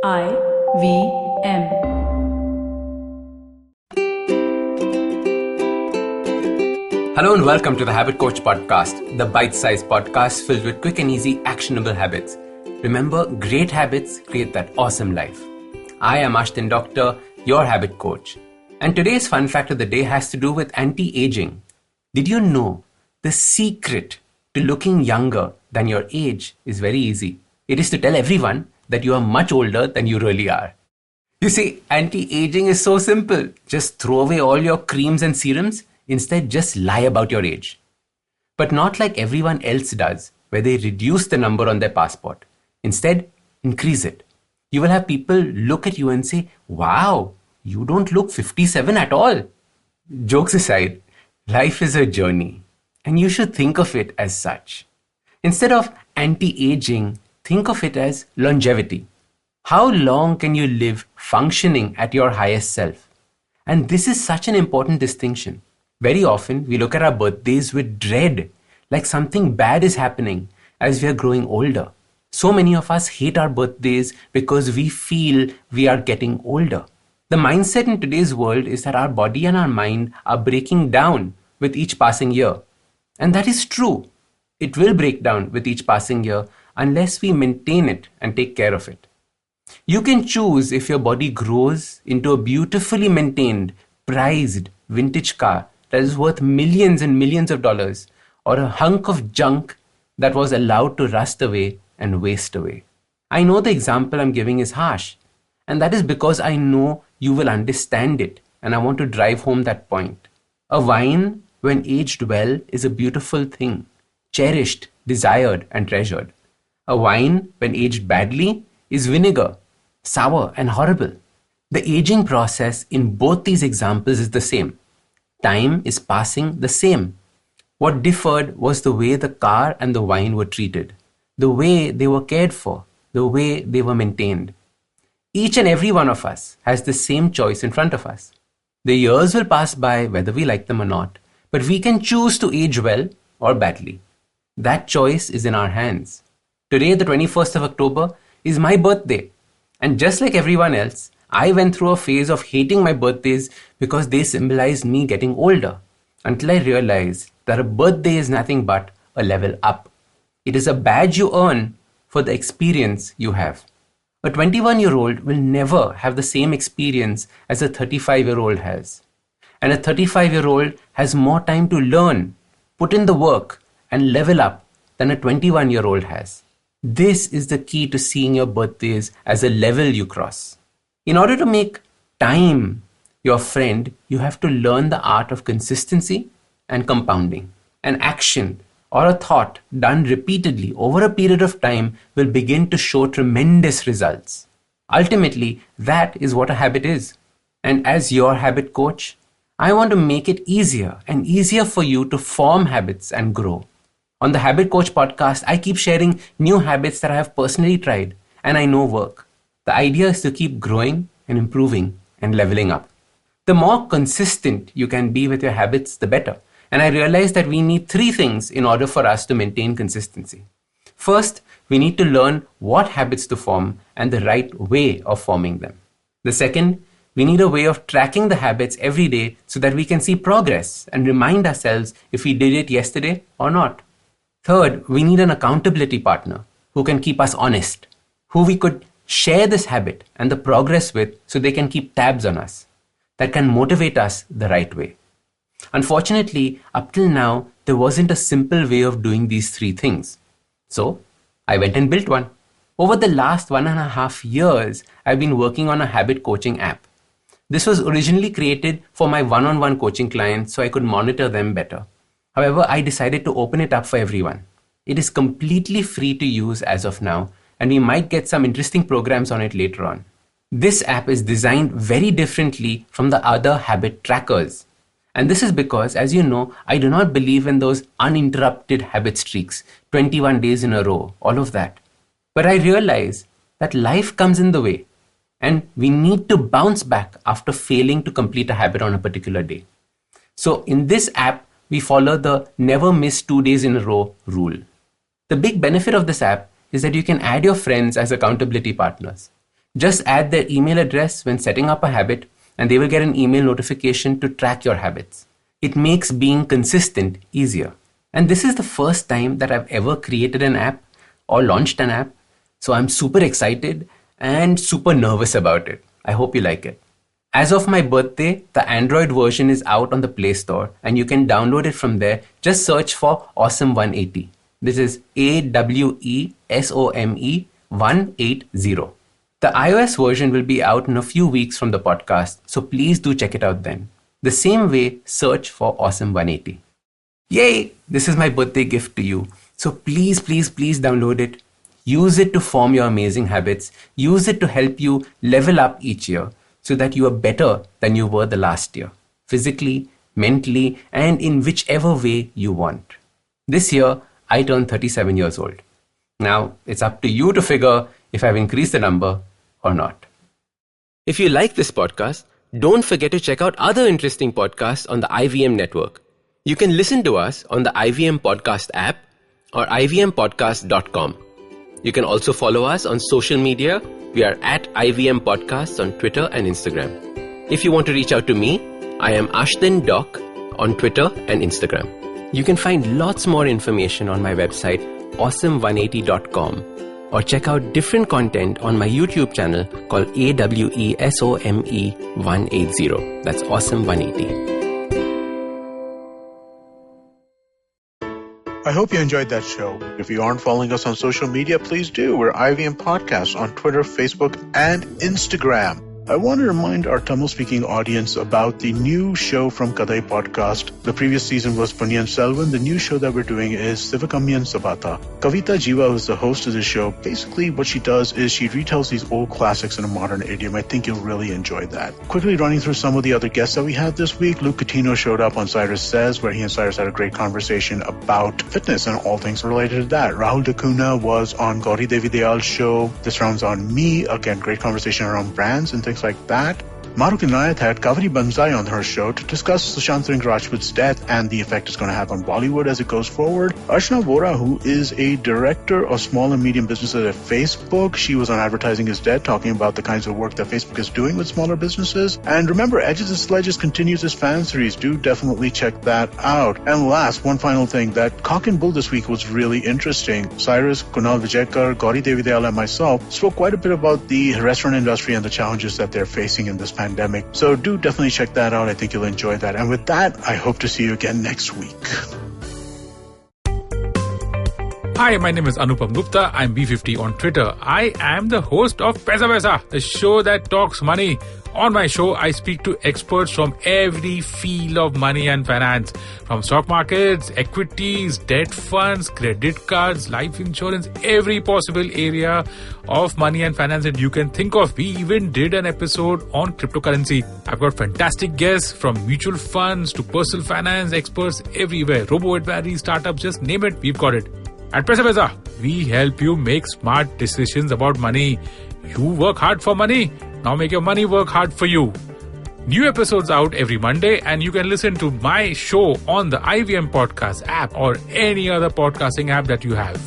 IVM. Hello and welcome to the Habit Coach podcast, the bite-sized podcast filled with quick and easy actionable habits. Remember, great habits create that awesome life. I am Ashdin Doctor, your habit coach. And today's fun fact of the day has to do with anti-aging. Did you know the secret to looking younger than your age is very easy? It is to tell everyone that you are much older than you really are. You see, anti-aging is so simple. Just throw away all your creams and serums. Instead, just lie about your age. But not like everyone else does, where they reduce the number on their passport. Instead, increase it. You will have people look at you and say, wow, you don't look 57 at all. Jokes aside, life is a journey, and you should think of it as such. Instead of anti-aging, think of it as longevity. How long can you live functioning at your highest self? And this is such an important distinction. Very often, we look at our birthdays with dread, like something bad is happening as we are growing older. So many of us hate our birthdays because we feel we are getting older. The mindset in today's world is that our body and our mind are breaking down with each passing year. And that is true. It will break down with each passing year unless we maintain it and take care of it. You can choose if your body grows into a beautifully maintained, prized, vintage car that is worth millions and millions of dollars, or a hunk of junk that was allowed to rust away and waste away. I know the example I'm giving is harsh, and that is because I know you will understand it, and I want to drive home that point. A wine, when aged well, is a beautiful thing, cherished, desired, and treasured. A wine, when aged badly, is vinegar, sour and horrible. The aging process in both these examples is the same. Time is passing the same. What differed was the way the car and the wine were treated, the way they were cared for, the way they were maintained. Each and every one of us has the same choice in front of us. The years will pass by whether we like them or not, but we can choose to age well or badly. That choice is in our hands. Today, the 21st of October, is my birthday. And just like everyone else, I went through a phase of hating my birthdays because they symbolized me getting older, until I realized that a birthday is nothing but a level up. It is a badge you earn for the experience you have. A 21-year-old will never have the same experience as a 35-year-old has. And a 35-year-old has more time to learn, put in the work, and level up than a 21-year-old has. This is the key to seeing your birthdays as a level you cross. In order to make time your friend, you have to learn the art of consistency and compounding. An action or a thought done repeatedly over a period of time will begin to show tremendous results. Ultimately, that is what a habit is. And as your habit coach, I want to make it easier and easier for you to form habits and grow. On the Habit Coach podcast, I keep sharing new habits that I have personally tried and I know work. The idea is to keep growing and improving and leveling up. The more consistent you can be with your habits, the better. And I realized that we need three things in order for us to maintain consistency. First, we need to learn what habits to form and the right way of forming them. The second, we need a way of tracking the habits every day so that we can see progress and remind ourselves if we did it yesterday or not. Third, we need an accountability partner who can keep us honest, who we could share this habit and the progress with so they can keep tabs on us, that can motivate us the right way. Unfortunately, up till now, there wasn't a simple way of doing these three things. So, I went and built one. Over the last 1.5 years, I've been working on a habit coaching app. This was originally created for my one-on-one coaching clients so I could monitor them better. However, I decided to open it up for everyone. It is completely free to use as of now, and we might get some interesting programs on it later on. This app is designed very differently from the other habit trackers. And this is because, as you know, I do not believe in those uninterrupted habit streaks, 21 days in a row, all of that. But I realize that life comes in the way, and we need to bounce back after failing to complete a habit on a particular day. So in this app, we follow the never miss 2 days in a row rule. The big benefit of this app is that you can add your friends as accountability partners. Just add their email address when setting up a habit, and they will get an email notification to track your habits. It makes being consistent easier. And this is the first time that I've ever created an app or launched an app. So I'm super excited and super nervous about it. I hope you like it. As of my birthday, the Android version is out on the Play Store and you can download it from there. Just search for Awesome180. This is AWESOME 180. The iOS version will be out in a few weeks from the podcast, so please do check it out then. The same way, search for Awesome180. Yay! This is my birthday gift to you. So please download it. Use it to form your amazing habits. Use it to help you level up each year so that you are better than you were the last year. Physically, mentally, and in whichever way you want. This year, I turned 37 years old. Now, it's up to you to figure if I've increased the number or not. If you like this podcast, don't forget to check out other interesting podcasts on the IVM network. You can listen to us on the IVM Podcast app or ivmpodcast.com. You can also follow us on social media. We are at IVM Podcasts on Twitter and Instagram. If you want to reach out to me, I am Ashdin Doc on Twitter and Instagram. You can find lots more information on my website, awesome180.com, or check out different content on my YouTube channel called AWESOME 180. That's Awesome180. I hope you enjoyed that show. If you aren't following us on social media, please do. We're IVM Podcasts on Twitter, Facebook, and Instagram. I want to remind our Tamil-speaking audience about the new show from Kadai Podcast. The previous season was Punyan Selvan. The new show that we're doing is Sivakamyan Sabata. Kavita Jiva, who's the host of the show, basically what she does is she retells these old classics in a modern idiom. I think you'll really enjoy that. Quickly running through some of the other guests that we had this week. Luke Coutinho showed up on Cyrus Says, where he and Cyrus had a great conversation about fitness and all things related to that. Rahul Dacuna was on Gauri Devi Dayal's show. This round's on me. Again, great conversation around brands and things like that. Mahrukh Inayat had Kaveri Banzai on her show to discuss Sushant Singh Rajput's death and the effect it's going to have on Bollywood as it goes forward. Archana Vora, who is a director of small and medium businesses at Facebook, she was on Advertising is Dead talking about the kinds of work that Facebook is doing with smaller businesses. And remember, Edges and Sledges continues its fan series. Do definitely check that out. And last, one final thing, that Cock and Bull this week was really interesting. Cyrus, Kunal Vijayakar, Gauri Devi Dayal, and myself spoke quite a bit about the restaurant industry and the challenges that they're facing in this pandemic. So do definitely check that out. I think you'll enjoy that. And with that, I hope to see you again next week. Hi, my name is Anupam Gupta. I'm B50 on Twitter. I am the host of Paisa Vaisa, the show that talks money. On my show, I speak to experts from every field of money and finance, from stock markets, equities, debt funds, credit cards, life insurance, every possible area of money and finance that you can think of. We even did an episode on cryptocurrency. I've got fantastic guests from mutual funds to personal finance experts everywhere. Robo-advisory, startups, just name it, we've got it. At Paisa Vaisa, we help you make smart decisions about money. You work hard for money. Now make your money work hard for you. New episodes out every Monday, and you can listen to my show on the IVM Podcast app or any other podcasting app that you have.